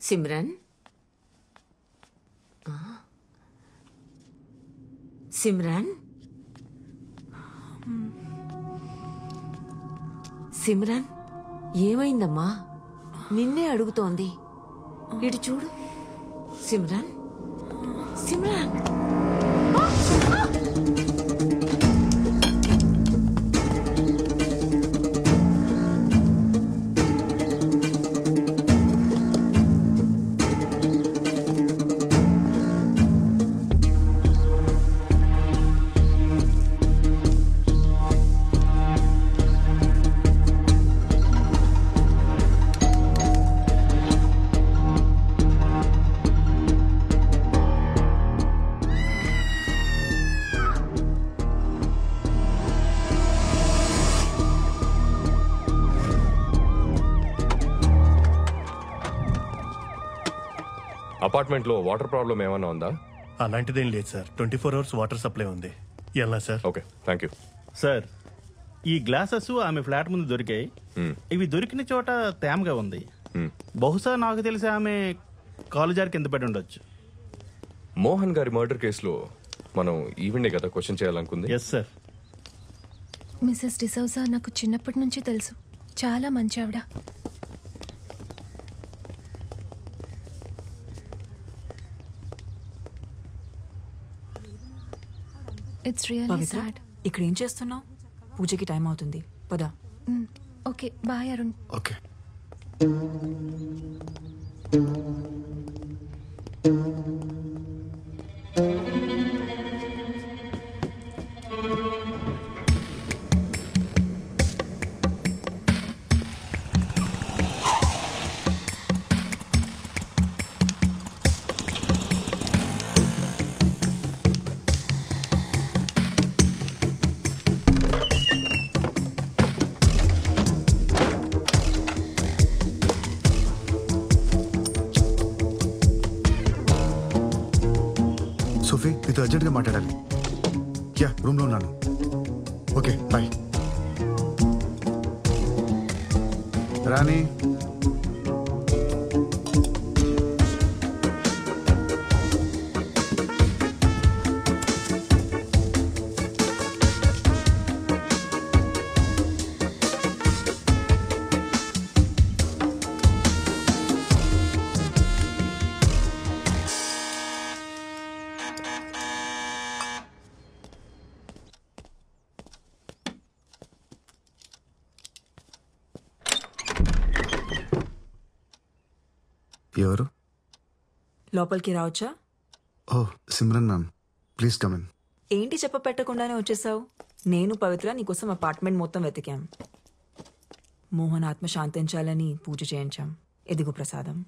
సిమ్రన్ సిమ్రన్ సిమ్రన్ ఏమైందమ్మా? నిన్నే అడుగుతోంది. ఇటు చూడు. సిమ్రన్ సిమ్రన్ అపార్ట్మెంట్ లో వాటర్ ప్రాబ్లం ఏమైనా ఉందా? అలాంటిదేం లేదు సార్. 24 hours వాటర్ సప్లై ఉంది. ఎలా sir? Okay, thank you sir. ఈ గ్లాసెస్ ఆమె ఫ్లాట్ ముందు దొరికాయి. ఇవి దొరికిన చోట తేమగా ఉంది. బహుశా నాకు తెలిసి ఆమె కాలు జారి కింద పడి ఉండొచ్చు. మోహన్ గారి మర్డర్ కేసులో మనం ఈవెండే కదా క్వశ్చన్ చేయాలనుకుంది. Yes sir. మిసెస్ డిసౌజా నాకు చిన్నప్పటి నుంచి తెలుసు. చాలా మంచి ఆవిడ. It's really sad. ఇక్కడ ఏం చేస్తున్నావు? పూజకి టైం అవుతుంది, పద. Okay, bye Arun. Okay. Sophie, నీతో అర్జెంట్గా మాట్లాడాలి. యా, రూమ్లో ఉన్నాను. Okay, bye. రాణి, ఎవరు? లోపలికి రావచ్చా? Oh, Simran ma'am, please come in. ఏంటి చెప్ప పెట్టకుండానే వచ్చేసావు? నేను పవిత్ర నీకోసం అపార్ట్మెంట్ మొత్తం వెతికాం. మోహన్ ఆత్మ శాంతించాలని పూజ చేయించాం. ఎదిగు ప్రసాదం.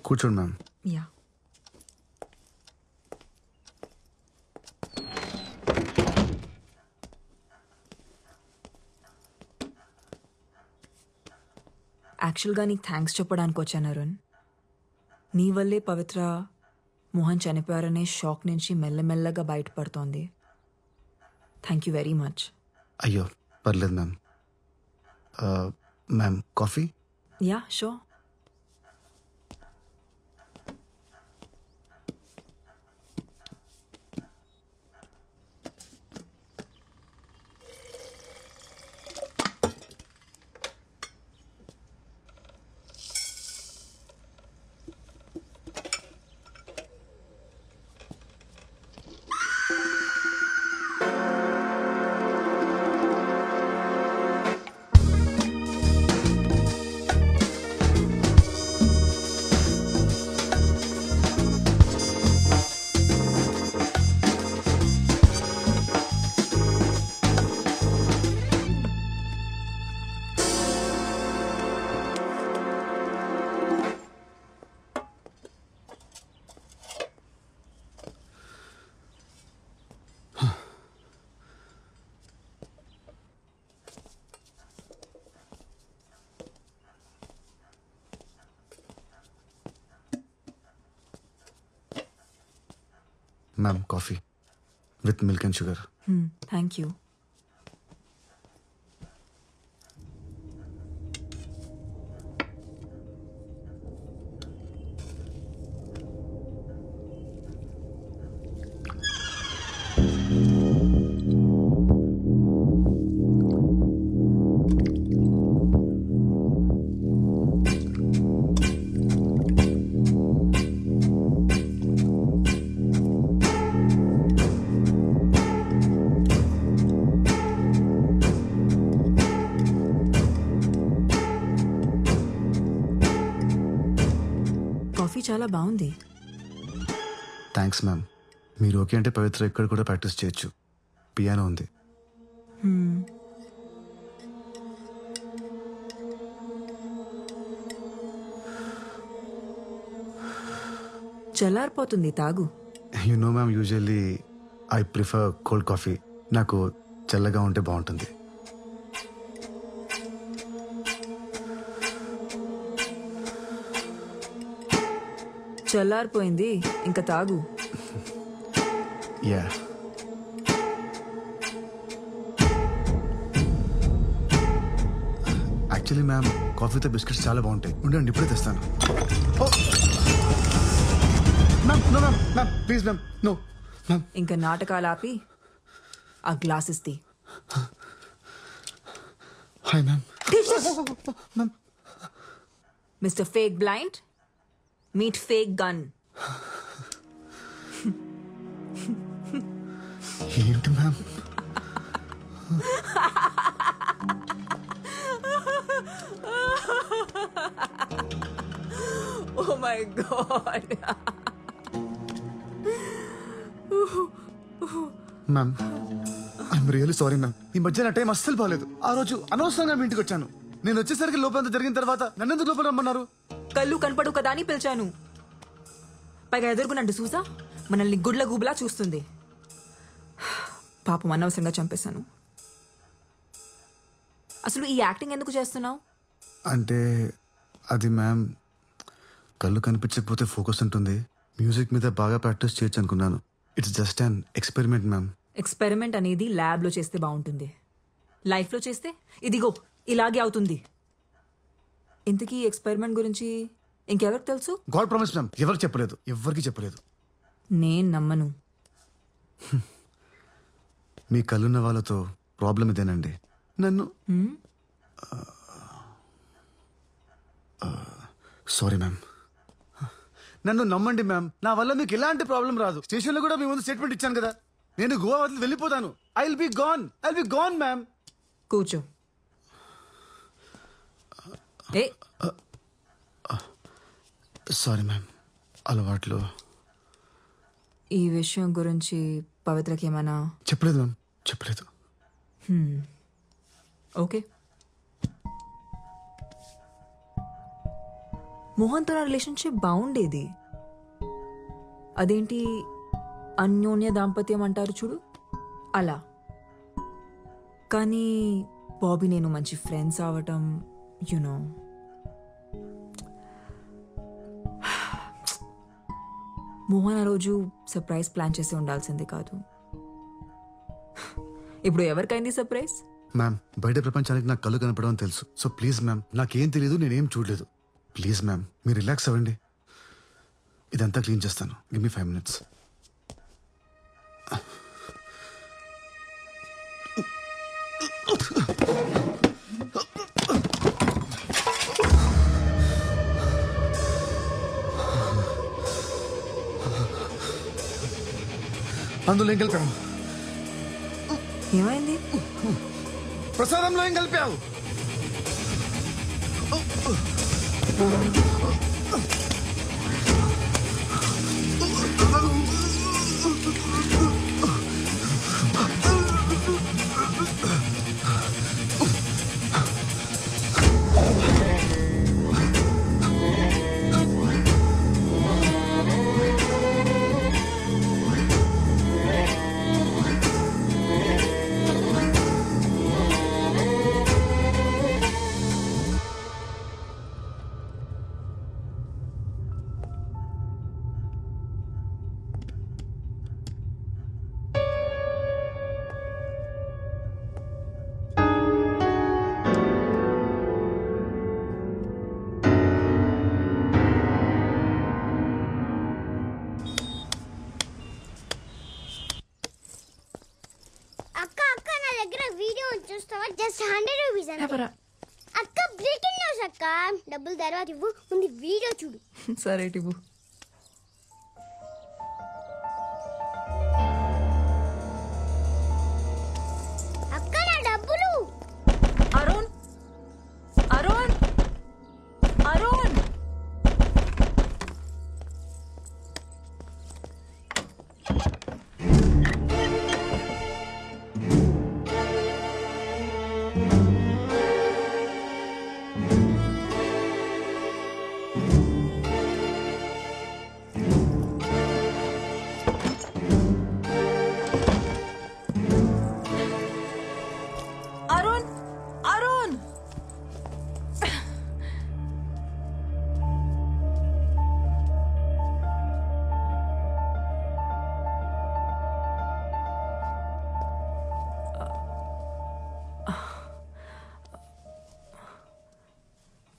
కూర్చోండి మ్యామ్. యా. యాక్చువల్గా నీకు థ్యాంక్స్ చెప్పడానికి వచ్చాను అరుణ్. నీ వల్లే పవిత్ర మోహన్ చనిపోయారనే షాక్ నుంచి మెల్లమెల్లగా బయటపడుతోంది. Thank you very much. అయ్యో, పర్లేదు ma'am. Ma'am, coffee? Yeah, sure. Ma'am, coffee with milk and sugar. Thank you. Coffee చాలా బాగుంది. Thanks ma'am. మీరు ఓకే అంటే పవిత్ర ఇక్కడ కూడా ప్రాక్టీస్ చేయొచ్చు. పియానో ఉంది. చల్లారిపోతుంది, తాగు. You know ma'am, usually I prefer cold coffee. నాకు చల్లగా ఉంటే బాగుంటుంది. చల్లారిపోయింది, ఇంకా తాగు. యా. యాక్చువల్లీ మ్యామ్, కాఫీతో బిస్కెట్స్ చాలా బాగుంటాయి. ఉండండి, ఇప్పుడే తెస్తాను. Ma'am, no ma'am, ma'am please ma'am, no ma'am. ఇంకా నాటకాలు ఆపి ఆ గ్లాసెస్ తీ. Hi ma'am. Mister fake blind, meet fake gun. ఏంటి ma'am? Oh my God. Ma'am, I'm really sorry ma'am. ఈ మధ్య నా టైం అస్సలు బాగాలేదు. ఆ రోజు అనవసరంగా మీ ఇంటికి వచ్చాను. నేను వచ్చేసరికి లోపలంతా జరిగిన తర్వాత నన్ను ఎందుకు లోపల రమ్మన్నారు? కళ్ళు కనపడు కదా అని పిలిచాను. పైగా ఎదుర్కొనండి చూసా, మనల్ని గుడ్ల గుబులా చూస్తుంది. పాపం అనవసరంగా చంపేశాను. అసలు ఈ యాక్టింగ్ ఎందుకు చేస్తున్నావు? అంటే అది మ్యామ్, కళ్ళు కనిపించకపోతే ఫోకస్ ఉంటుంది. మ్యూజిక్ మీద బాగా ప్రాక్టీస్ చేయొచ్చు అనుకున్నాను. It's just an experiment ma'am. Experiment అనేది ల్యాబ్లో చేస్తే బాగుంటుంది. లైఫ్లో చేస్తే ఇదిగో ఇలాగే అవుతుంది. ఇంతకీ ఎక్స్పెరిమెంట్ గురించి ఇంకెవరికి తెలుసు? గాడ్ ప్రామిస్ మ్యామ్, ఎవరికి చెప్పలేదు, ఎవరికి చెప్పలేదు. నేను నమ్మను. మీ కళ్ళున్న వాళ్ళతో ప్రాబ్లం ఇదేనండి. నన్ను సారీ మ్యామ్, నన్ను నమ్మండి మ్యామ్. నా వల్ల మీకు ఎలాంటి ప్రాబ్లం రాదు. స్టేషన్లో కూడా మీ ముందు స్టేట్మెంట్ ఇచ్చాను కదా. నేను గోవా వదిలి వెళ్ళిపోతాను. I will be gone ma'am. కూర్చో. ఏ సారీ మ్యామ్, అలవాట్లు. ఈ విషయం గురించి పవిత్రకి ఏమైనా చెప్పలేదు మ్యామ్, చెప్పలేదు. ఓకే. మోహన్తో నా రిలేషన్షిప్ బాగుండేది. అదేంటి అన్యోన్య దాంపత్యం అంటారు చూడు, అలా. కానీ బాబీ నేను మంచి ఫ్రెండ్స్ అవటం, యునో, మోహన్ ఆ రోజు సర్ప్రైజ్ ప్లాన్ చేసి ఉండాల్సింది కాదు. ఇప్పుడు ఎవరికైంది సర్ప్రైజ్? మ్యామ్, బయట ప్రపంచానికి నాకు కళ్ళు కనపడడం తెలుసు. సో ప్లీజ్ మ్యామ్, నాకేం తెలియదు, నేనేం చూడలేదు. ప్లీజ్ మ్యామ్, మీరు రిలాక్స్ అవ్వండి. ఇదంతా క్లీన్ చేస్తాను. Give me 5 minutes. అందులో ఏం కలిపావు? ఏమైంది? ప్రసాదంలో ఏం కలిపావు? చూస్తావా? జస్ట్ 100 రూపీస్ అంతే. అక్క బ్రేకింగ్ న్యూస్ అక్క. డబ్బులు తర్వాత ఇవ్వు, ముందు వీడియో చూడు. సరే ఇవ్వు. అక్క నా డబ్బులు. అరుణ్, అరుణ్, అరుణ్,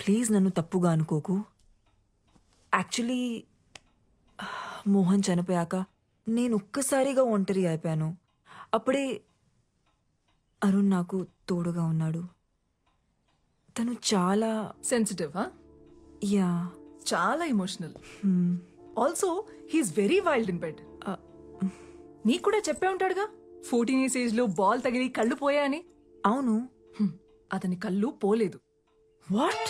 ప్లీజ్ నన్ను తప్పుగా అనుకోకు. యాక్చువల్లీ మోహన్ చనిపోయాక నేను ఒక్కసారిగా ఒంటరి అయిపోయాను. అప్పుడే అరుణ్ నాకు తోడుగా ఉన్నాడు. తను చాలా సెన్సిటివ్. యా చాలా emotional. Also he's very wild in bed. నీకు కూడా చెప్పే ఉంటాడుగా 14 years ఏజ్ లో బాల్ తగిలి కళ్ళు పోయాయని. అవును. అతని కళ్ళు పోలేదు. వాట్?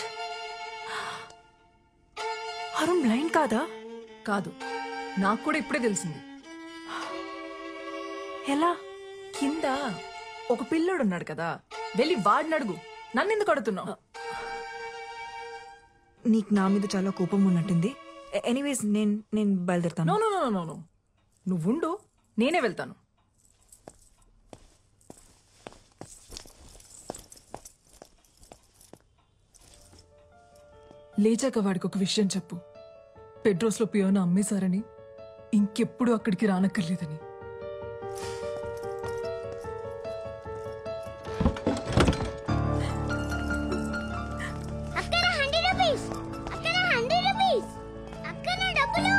అరుణ్ బ్లైండ్ కాదా? కాదు, నాకు కూడా ఇప్పుడే తెలిసింది. ఎలా? కింద ఒక పిల్లోడు ఉన్నాడు కదా, వెళ్ళి వాడిని అడుగు. నన్ను ఎందుకు అడుగుతున్నావు? నీకు నా మీద చాలా కోపం ఉన్నట్టుంది. ఎనీవేస్ నేను బయలుదేరుతాను. No no no no no, నువ్వుండు, నేనే వెళ్తాను. లేచాక వాడికి ఒక విషయం చెప్పు. పెడ్రోస్లో పియోన అమ్మేశారని, ఇంకెప్పుడు అక్కడికి రానక్కర్లేదని. అక్కడ 100 రూపీస్, అక్కడ 100 రూపీస్, అక్కడ డబ్బులు.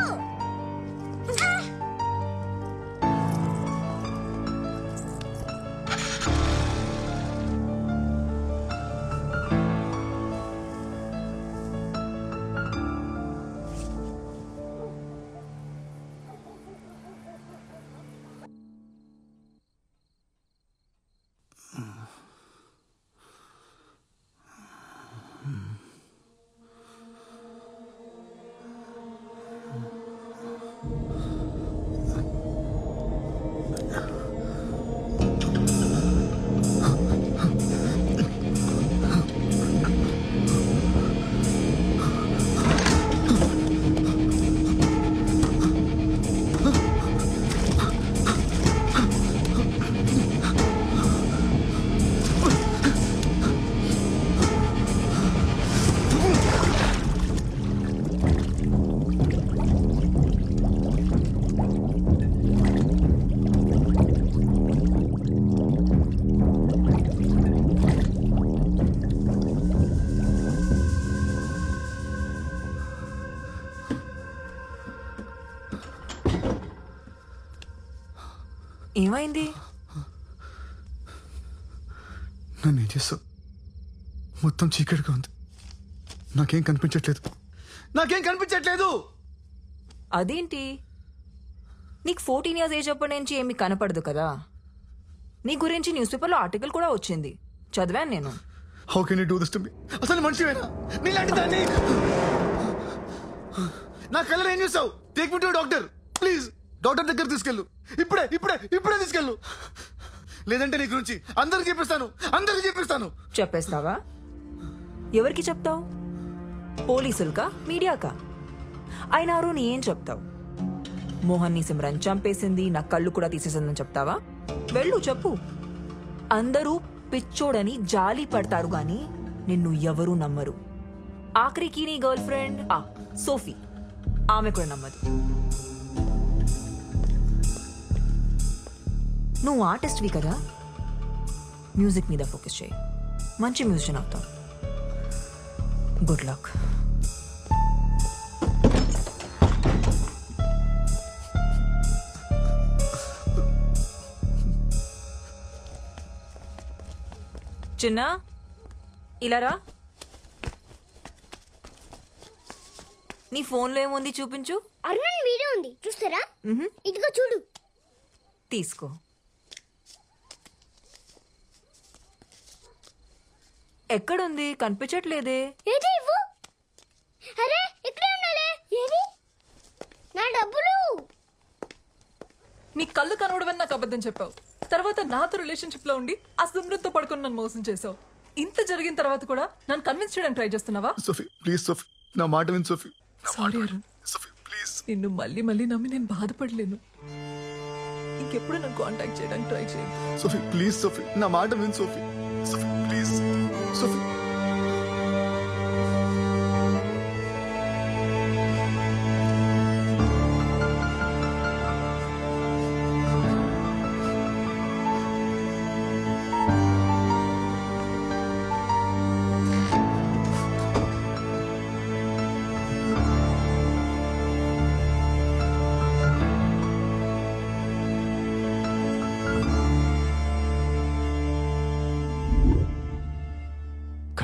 ఏమైంది? నన్ను ఏం చేస్తావు? మొత్తం చీకటిగా ఉంది. నాకేం కనిపించట్లేదు. అదేంటి, నీకు 14 years ఏజ్ అప్పటి నుంచి ఏమీ కనపడదు కదా. నీ గురించి న్యూస్ పేపర్లో ఆర్టికల్ కూడా వచ్చింది, చదివాను నేను. How can you do this to me? అసలు మనిషివేనా నీలాంటి దాన్ని? నా కళ్ళలో ఏం చూసావు? Take me to doctor please. Doctor దగ్గర తీసుకెళ్ళు. ఇప్పుడే తీసుకెళ్ళు. లేదంటే నీ గురించి అందరికి చెప్పిస్తాను. చెప్పేస్తావా? ఎవరికి చెప్తావు? పోలీసులకా, మీడియాకా? అయినా నీ ఏం చెప్తావు? మోహన్ ని సిమ్రన్ చంపేసింది, నా కళ్ళు కూడా తీసేసిందని చెప్తావా? వెళ్ళు, చెప్పు. అందరూ పిచ్చోడని జాలి పడతారు గాని నిన్ను ఎవరూ నమ్మరు. ఆఖరికి నీ గర్ల్ ఫ్రెండ్ సోఫీ, ఆమె కూడా నమ్మదు. నువ్వు ఆర్టిస్ట్వి కదా, మ్యూజిక్ మీద ఫోకస్ చేయి. మంచి మ్యూజిషియన్ అవుతావు. Good luck. చిన్న, ఇలా రా. నీ ఫోన్లో ఏముంది చూపించు. అరుణ్ వీడియో ఉంది, చూస్తారా? ఇదిగో చూడు. తీసుకో. ఎక్కడుంది? కనిపించట్లేదే. ఏది ఇవ్వు. అరే ఇక్కడే ఉండాలి. ఏది? నా డబ్బులు. నీ కళ్ళు కనబడవని నాకు అబద్ధం చెప్పావు. తర్వాత నాతో రిలేషన్షిప్ లో ఉండి ఆ సిమ్రన్తో పడుకుని నన్ను మోసం చేసావు. ఇంత జరిగిన తర్వాత కూడా నన్ను కన్విన్స్ చేయడానికి ట్రై చేస్తున్నావా? సోఫీ ప్లీజ్, సోఫీ నా మాట విను. Sophie sorry Arun, Sophie please. నిన్ను మళ్ళీ నమ్మి నేను బాధపడలేను. ఇంకెప్పుడు నన్ను కాంటాక్ట్ చేయడానికి ట్రై చేయండి. సోఫీ ప్లీజ్, సోఫీ నా మాట విను. Sophie please, Sophie.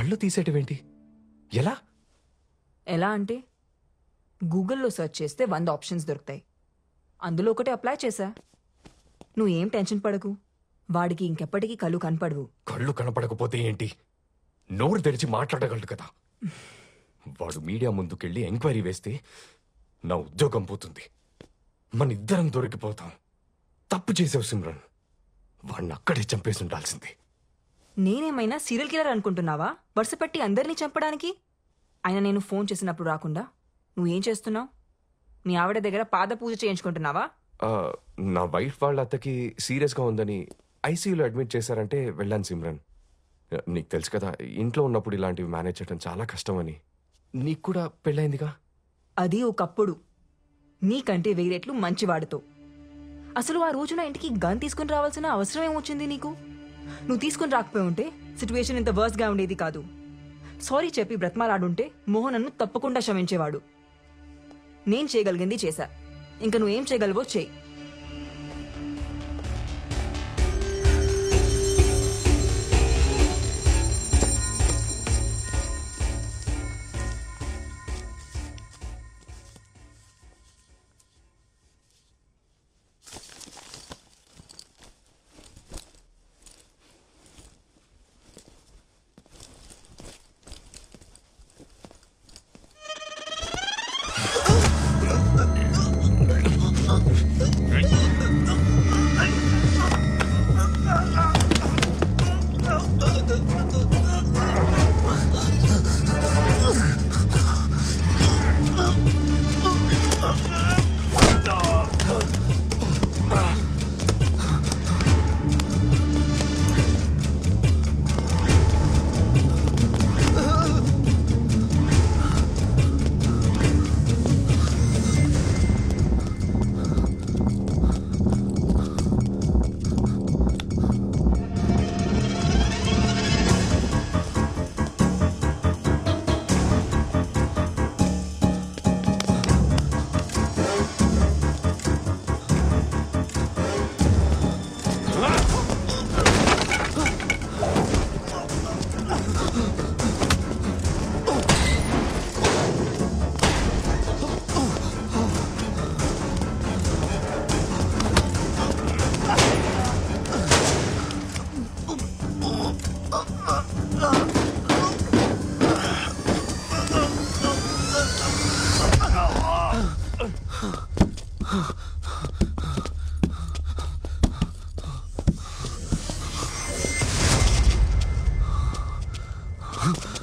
కళ్ళు తీసేటివేంటి? ఎలా? ఎలా అంటే గూగుల్లో సెర్చ్ చేస్తే 100 ఆప్షన్స్ దొరుకుతాయి. అందులో ఒకటి అప్లై చేశా. నువ్వు ఏం టెన్షన్ పడకు, వాడికి ఇంకెప్పటికీ కళ్ళు కనపడవు. కళ్ళు కనపడకపోతే ఏంటి? నోరు తెరిచి మాట్లాడగలడు కదా. వాడు మీడియా ముందుకెళ్ళి ఎంక్వైరీ వేస్తే నా ఉద్యోగం పోతుంది, మన ఇద్దరం దొరికిపోతాం. తప్పు చేసావు సిమ్రన్, వాడిని అక్కడే చంపేసి ఉండాల్సింది. నేనేమైనా సీరియల్ కిల్లర్ అనుకుంటున్నావా వరుస పెట్టి అందరినీ చంపడానికి? అయినా నేను ఫోన్ చేసినప్పుడు రాకుండా నువ్వేం చేస్తున్నావు? మీ ఆవిడ దగ్గర పాద పూజ చేయించుకుంటున్నావా? నా వైఫ్ వాళ్ళ అత్తకి సీరియస్గా ఉందని ఐసీయూలో అడ్మిట్ చేశారంటే వెళ్ళాను సిమ్రన్. నీకు తెలుసు కదా, ఇంట్లో ఉన్నప్పుడు ఇలాంటివి మేనేజ్ చేయడం చాలా కష్టమని. నీకు కూడా పెళ్ళైందిగా. అది ఒకప్పుడు, నీకంటే వేరేట్లు మంచివాడితో. అసలు ఆ రోజున ఇంటికి గన్ తీసుకుని రావాల్సిన అవసరం ఏమొచ్చింది నీకు? నువ్వు తీసుకుని రాకపోయి ఉంటే సిచ్యువేషన్ ఇంత వర్స్గా ఉండేది కాదు. సారీ చెప్పి బ్రతమాలాడుంటే మోహన్ నన్ను తప్పకుండా క్షమించేవాడు. నేను చేయగలిగింది చేశా, ఇంకా నువ్వేం చేయగలవో చెయ్యి. Huh?